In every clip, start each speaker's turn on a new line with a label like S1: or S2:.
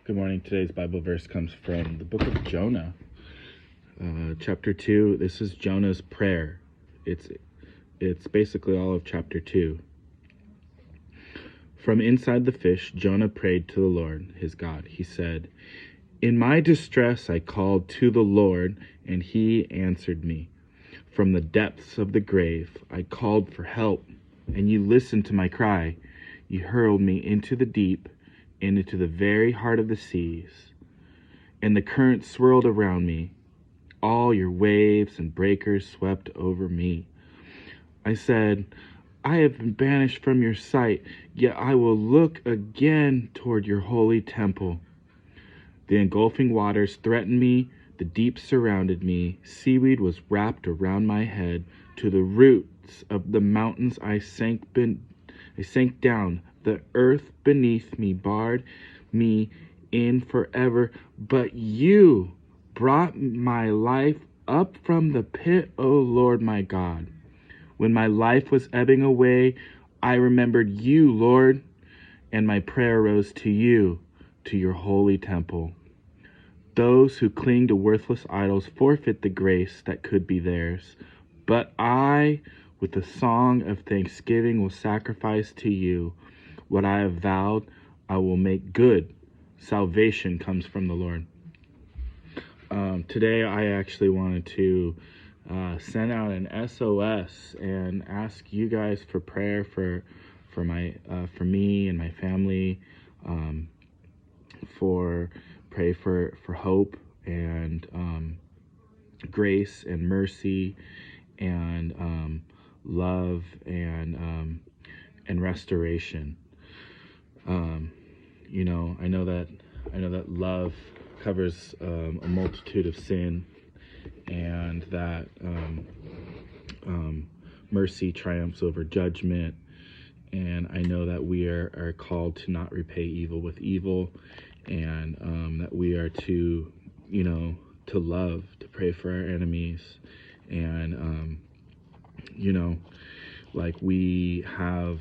S1: Good morning. Today's Bible verse comes from the book of Jonah, chapter 2. This is Jonah's prayer. It's basically all of chapter 2. From inside the fish, Jonah prayed to the Lord, his God. He said, "In my distress I called to the Lord, and he answered me. From the depths of the grave I called for help, and you listened to my cry. You hurled me into the deep, and into the very heart of the seas. And the current swirled around me. All your waves and breakers swept over me. I said, I have been banished from your sight, yet I will look again toward your holy temple." The engulfing waters threatened me, the deep surrounded me, seaweed was wrapped around my head. To the roots of the mountains I sank down, the earth beneath me barred me in forever. But you brought my life up from the pit, O Lord my God. When my life was ebbing away, I remembered you, Lord, and my prayer rose to you, to your holy temple. Those who cling to worthless idols forfeit the grace that could be theirs. But I, with a song of thanksgiving, will sacrifice to you. What I have vowed, I will make good. Salvation comes from the Lord. Today, I actually wanted to send out an SOS and ask you guys for prayer for me and my family. Pray for hope and grace and mercy and love and restoration. I know that love covers a multitude of sin, and that mercy triumphs over judgment. And I know that we are called to not repay evil with evil, and that we are to love, to pray for our enemies, and like we have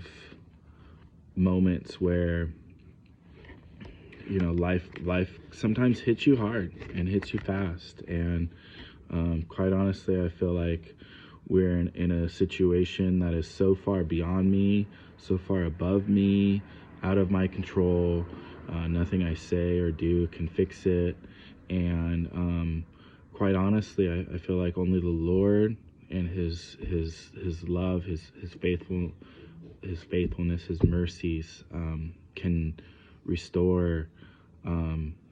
S1: moments where life sometimes hits you hard and hits you fast, and quite honestly, I feel like we're in a situation that is so far beyond me, so far above me, out of my control. Nothing I say or do can fix it, and quite honestly, I feel like only the Lord and His love, His faithfulness, His mercies can restore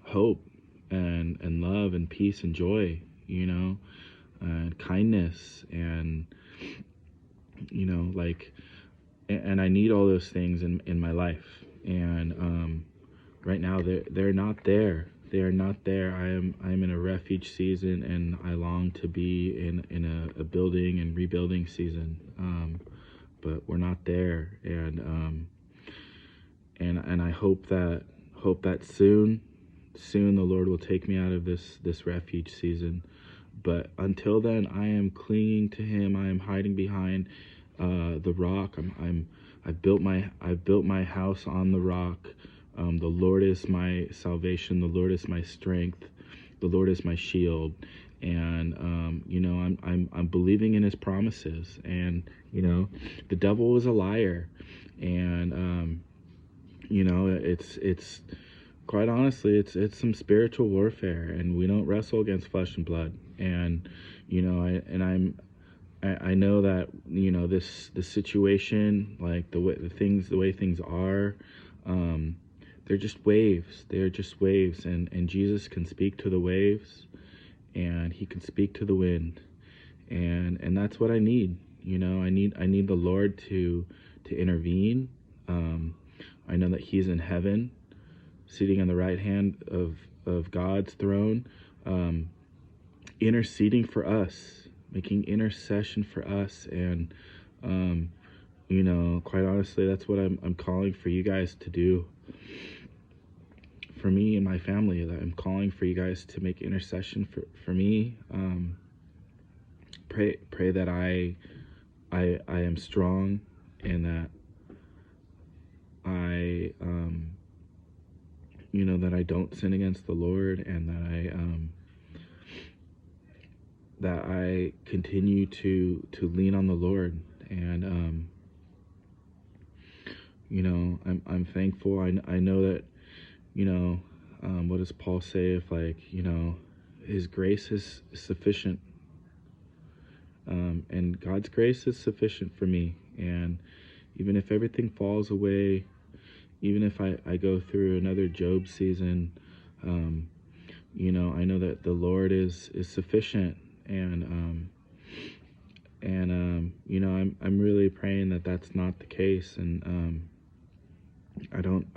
S1: hope and love and peace and joy, and kindness, and and I need all those things in my life, and right now they're not there. They are not there. I'm in a refuge season, and I long to be in a building and rebuilding season, but we're not there, and I hope that soon the Lord will take me out of this refuge season. But until then, I am clinging to Him. I am hiding behind the rock. I've built my house on the rock. The Lord is my salvation. The Lord is my strength. The Lord is my shield. And I'm believing in His promises. And the devil is a liar. And it's quite honestly, it's some spiritual warfare, and we don't wrestle against flesh and blood. And I know that this situation, like the way things are, they're just waves. They are just waves, and Jesus can speak to the waves, and He can speak to the wind, and that's what I need. I need the Lord to intervene. I know that He's in heaven, sitting on the right hand of God's throne, interceding for us, making intercession for us. And quite honestly, that's what I'm calling for you guys to do for me and my family. That I'm calling for you guys to make intercession for me. Pray that I am strong, and that I that I don't sin against the Lord, and that I continue to lean on the Lord. And I'm thankful. I know that, what does Paul say? If, like, his grace is sufficient, and God's grace is sufficient for me. And even if everything falls away, even if I go through another Job season, I know that the Lord is sufficient. And I'm really praying that that's not the case. And I don't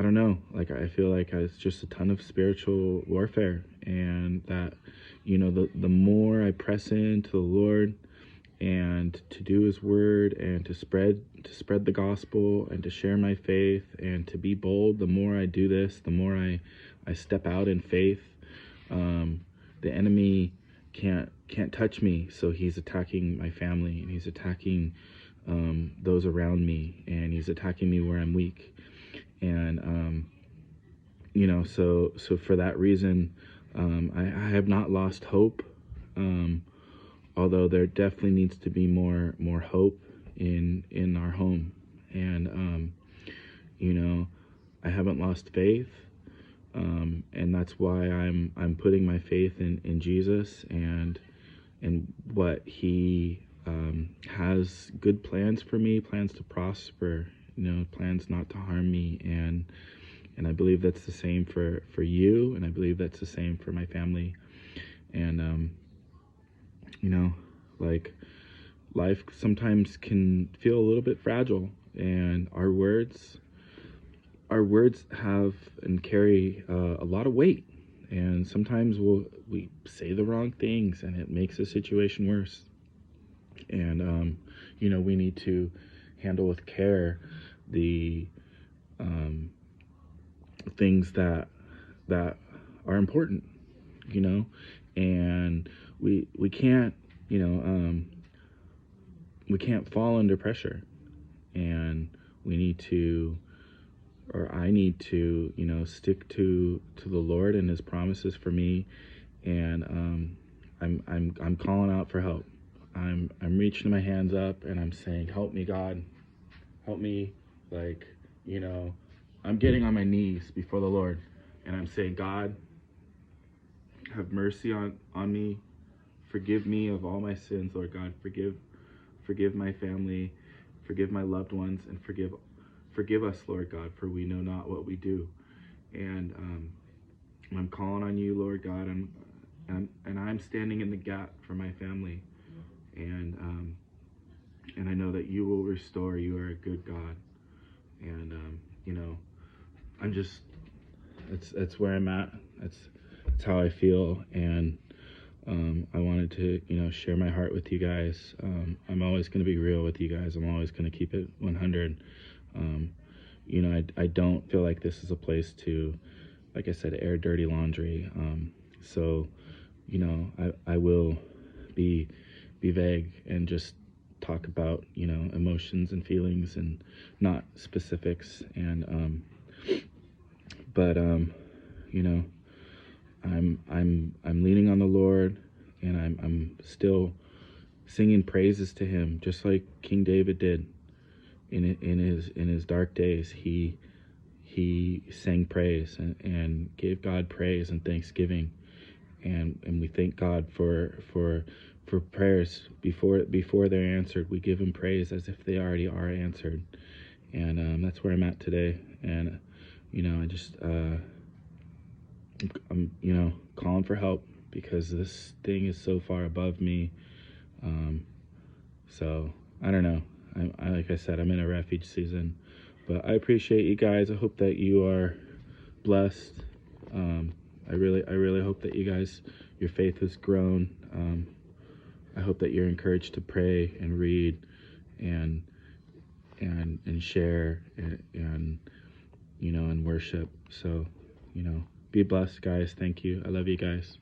S1: know. Like, I feel like it's just a ton of spiritual warfare, and that, the more I press into the Lord and to do His word and to spread the gospel and to share my faith and to be bold, the more I do this, the more I step out in faith. The enemy can't touch me, so he's attacking my family, and he's attacking those around me, and he's attacking me where I'm weak. And so for that reason, I have not lost hope, although there definitely needs to be more hope in our home. And I haven't lost faith, and that's why I'm putting my faith in Jesus and what He has good plans for me, plans to prosper, plans not to harm me. And I believe that's the same for you, and I believe that's the same for my family. And like, life sometimes can feel a little bit fragile, and our words have and carry a lot of weight. And sometimes we say the wrong things, and it makes the situation worse. And we need to handle with care the things that are important, and we can't we can't fall under pressure, and we need to, or I need to, stick to the Lord and His promises for me. And I'm calling out for help. I'm reaching my hands up, and I'm saying, help me, God, help me. Like, I'm getting on my knees before the Lord, and I'm saying, God, have mercy on me. Forgive me of all my sins, Lord God. Forgive my family, forgive my loved ones, and forgive us, Lord God, for we know not what we do. And I'm calling on you, Lord God, and I'm standing in the gap for my family. And I know that you will restore. You are a good God. And I'm just, that's where I'm at. That's how I feel. And I wanted to, share my heart with you guys. I'm always going to be real with you guys. I'm always going to keep it 100. I don't feel like this is a place to, like I said, air dirty laundry. So, I will be vague and just talk about, emotions and feelings and not specifics. And, but, I'm leaning on the Lord, and I'm still singing praises to Him, just like King David did in his dark days. He sang praise and gave God praise and thanksgiving, and we thank God for prayers before they're answered. We give Him praise as if they already are answered. And that's where I'm at today. And I just I'm calling for help, because this thing is so far above me. So I don't know. I like I said, I'm in a refuge season, but I appreciate you guys. I hope that you are blessed. I really hope that you guys, your faith has grown. I hope that you're encouraged to pray and read and share and and worship. So be blessed, guys. Thank you. I love you guys.